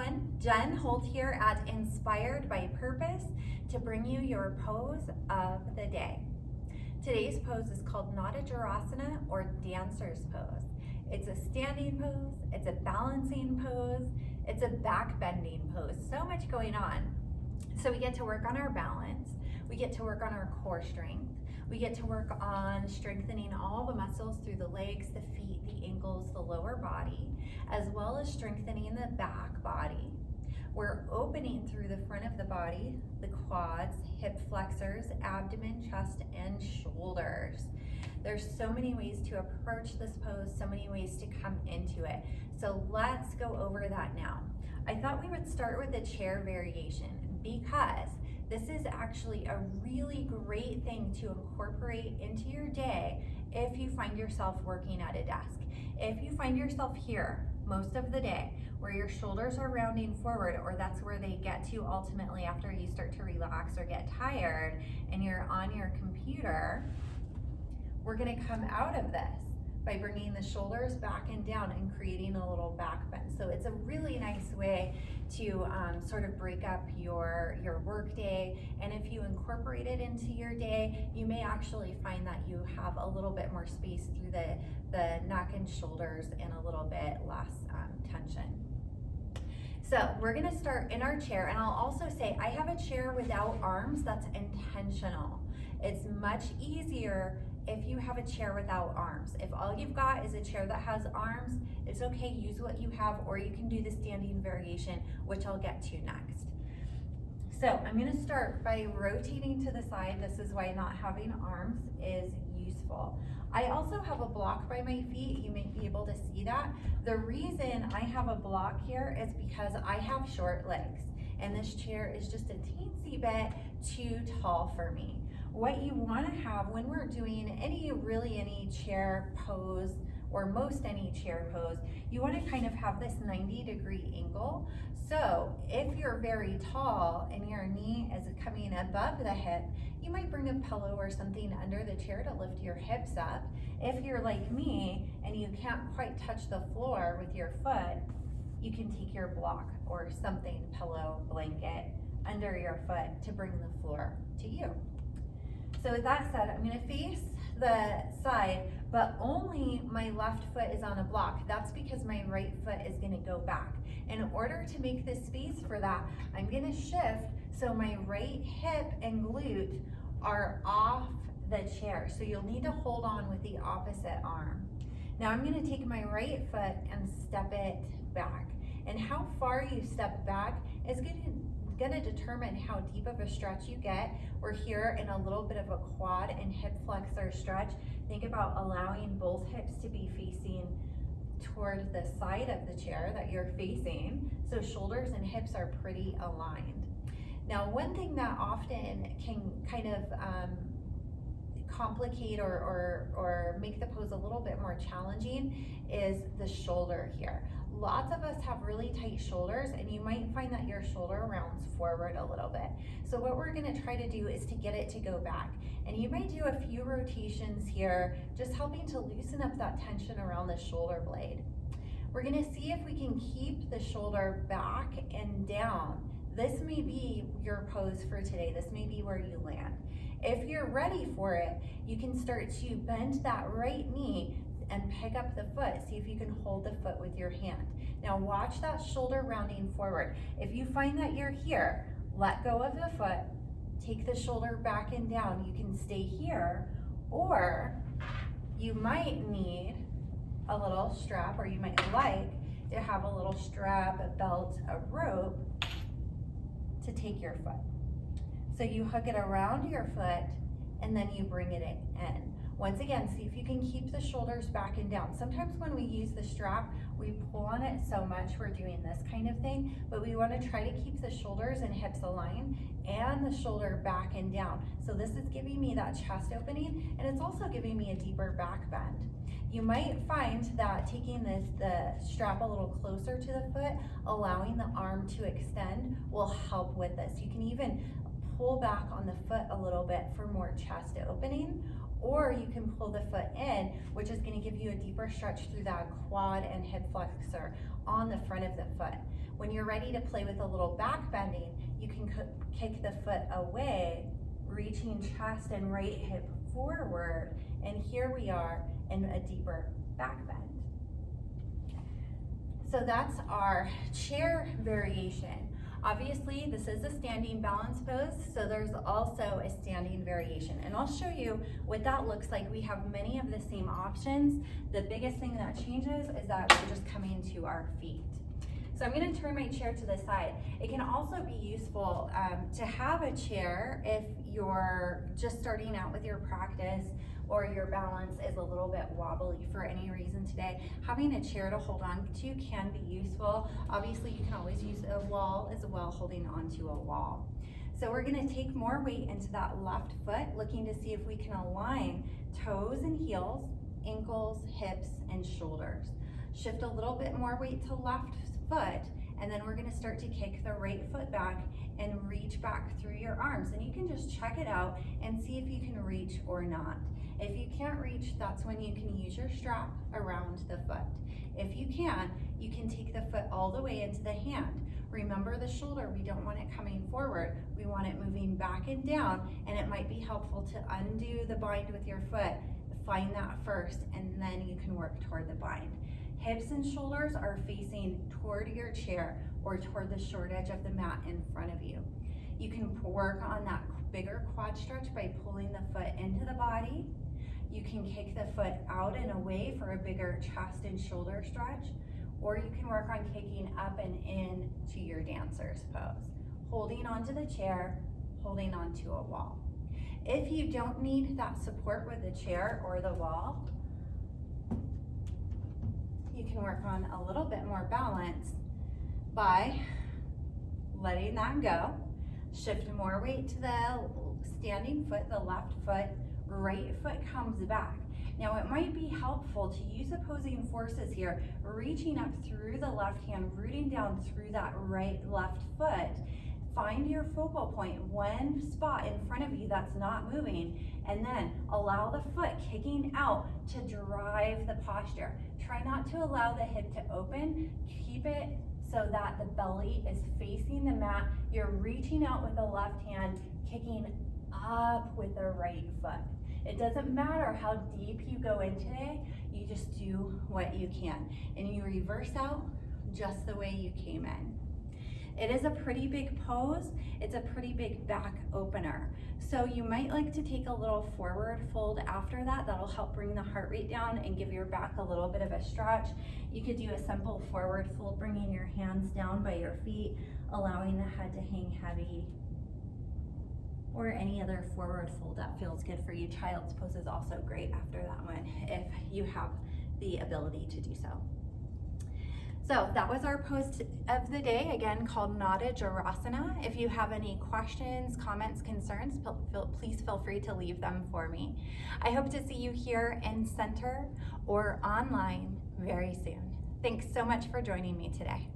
everyone, Jen Holt here at Inspired by Purpose to bring you your pose of the day. Today's pose is called Natarajasana or dancer's pose. It's a standing pose, it's a balancing pose, it's a back bending pose, so much going on. So we get to work on our balance, we get to work on our core strength, we get to work on strengthening all the muscles through the legs, the feet, the ankles, the lower body, as well as strengthening the back body. We're opening through the front of the body, the quads, hip flexors, abdomen, chest, and shoulders. There's so many ways to approach this pose, so many ways to come into it. So let's go over that now. I thought we would start with the chair variation because this is actually a really great thing to incorporate into your day if you find yourself working at a desk. If you find yourself here most of the day where your shoulders are rounding forward, or that's where they get to ultimately after you start to relax or get tired and you're on your computer, we're gonna come out of this by bringing the shoulders back and down and creating a little back bend. So it's a really nice way to sort of break up your work day. And if you incorporate it into your day, you may actually find that you have a little bit more space through the neck and shoulders and a little bit less tension. So we're gonna start in our chair, and I'll also say I have a chair without arms that's intentional. It's much easier if you have a chair without arms. If all you've got is a chair that has arms, it's okay, use what you have, or you can do the standing variation, which I'll get to next. So I'm gonna start by rotating to the side. This is why not having arms is useful. I also have a block by my feet. You may be able to see that. The reason I have a block here is because I have short legs, and this chair is just a teensy bit too tall for me. What you want to have when we're doing any chair pose, or most any chair pose, you want to kind of have this 90-degree angle. So if you're very tall and your knee is coming above the hip, you might bring a pillow or something under the chair to lift your hips up. If you're like me and you can't quite touch the floor with your foot, you can take your block or something, pillow, blanket, under your foot to bring the floor to you. So with that said, I'm gonna face the side, but only my left foot is on a block. That's because my right foot is gonna go back. In order to make this space for that, I'm gonna shift so my right hip and glute are off the chair. So you'll need to hold on with the opposite arm. Now I'm gonna take my right foot and step it back. And how far you step back is gonna determine how deep of a stretch you get. We're here in a little bit of a quad and hip flexor stretch. Think about allowing both hips to be facing toward the side of the chair that you're facing, so shoulders and hips are pretty aligned. Now, one thing that often can kind of complicate or make the pose a little bit more challenging is the shoulder here. Lots of us have really tight shoulders, and you might find that your shoulder rounds forward a little bit. So what we're gonna try to do is to get it to go back. And you might do a few rotations here, just helping to loosen up that tension around the shoulder blade. We're gonna see if we can keep the shoulder back and down. This may be your pose for today. This may be where you land. If you're ready for it, you can start to bend that right knee and pick up the foot. See if you can hold the foot with your hand. Now watch that shoulder rounding forward. If you find that you're here, let go of the foot, take the shoulder back and down. You can stay here, or you might need a little strap, or you might like to have a little strap, a belt, a rope to take your foot. So you hook it around your foot and then you bring it in. Once again, see if you can keep the shoulders back and down. Sometimes when we use the strap, we pull on it so much we're doing this kind of thing, but we want to try to keep the shoulders and hips aligned and the shoulder back and down. So this is giving me that chest opening, and it's also giving me a deeper back bend. You might find that taking the strap a little closer to the foot, allowing the arm to extend, will help with this. You can even pull back on the foot a little bit for more chest opening, or you can pull the foot in, which is going to give you a deeper stretch through that quad and hip flexor on the front of the foot. When you're ready to play with a little back bending, you can kick the foot away, reaching chest and right hip forward, and here we are in a deeper back bend. So that's our chair variation. Obviously, this is a standing balance pose, so there's also a standing variation. And I'll show you what that looks like. We have many of the same options. The biggest thing that changes is that we're just coming to our feet. So I'm gonna turn my chair to the side. It can also be useful to have a chair if you're just starting out with your practice or your balance is a little bit wobbly for any reason today. Having a chair to hold on to can be useful. Obviously, you can always use a wall as well, holding onto a wall. So we're gonna take more weight into that left foot, looking to see if we can align toes and heels, ankles, hips, and shoulders. Shift a little bit more weight to left foot, and then we're gonna start to kick the right foot back and reach back through your arms. And you can just check it out and see if you can reach or not. If you can't reach, that's when you can use your strap around the foot. If you can take the foot all the way into the hand. Remember the shoulder, we don't want it coming forward. We want it moving back and down, and it might be helpful to undo the bind with your foot. Find that first, and then you can work toward the bind. Hips and shoulders are facing toward your chair or toward the short edge of the mat in front of you. You can work on that bigger quad stretch by pulling the foot into the body. You can kick the foot out and away for a bigger chest and shoulder stretch, or you can work on kicking up and in to your dancer's pose, holding onto the chair, holding onto a wall. If you don't need that support with the chair or the wall, you can work on a little bit more balance by letting that go. Shift more weight to the standing foot, the left foot, right foot comes back. Now it might be helpful to use opposing forces here, reaching up through the left hand, rooting down through that left foot. Find your focal point, one spot in front of you that's not moving, and then allow the foot kicking out to drive the posture. Try not to allow the hip to open. Keep it so that the belly is facing the mat. You're reaching out with the left hand, kicking up with the right foot. It doesn't matter how deep you go in today, you just do what you can. And you reverse out just the way you came in. It is a pretty big pose. It's a pretty big back opener. So you might like to take a little forward fold after that. That'll help bring the heart rate down and give your back a little bit of a stretch. You could do a simple forward fold, bringing your hands down by your feet, allowing the head to hang heavy, or any other forward fold that feels good for you. Child's pose is also great after that one if you have the ability to do so. So that was our pose of the day, again called Natarajasana. If you have any questions, comments, concerns, please feel free to leave them for me. I hope to see you here in center or online very soon. Thanks so much for joining me today.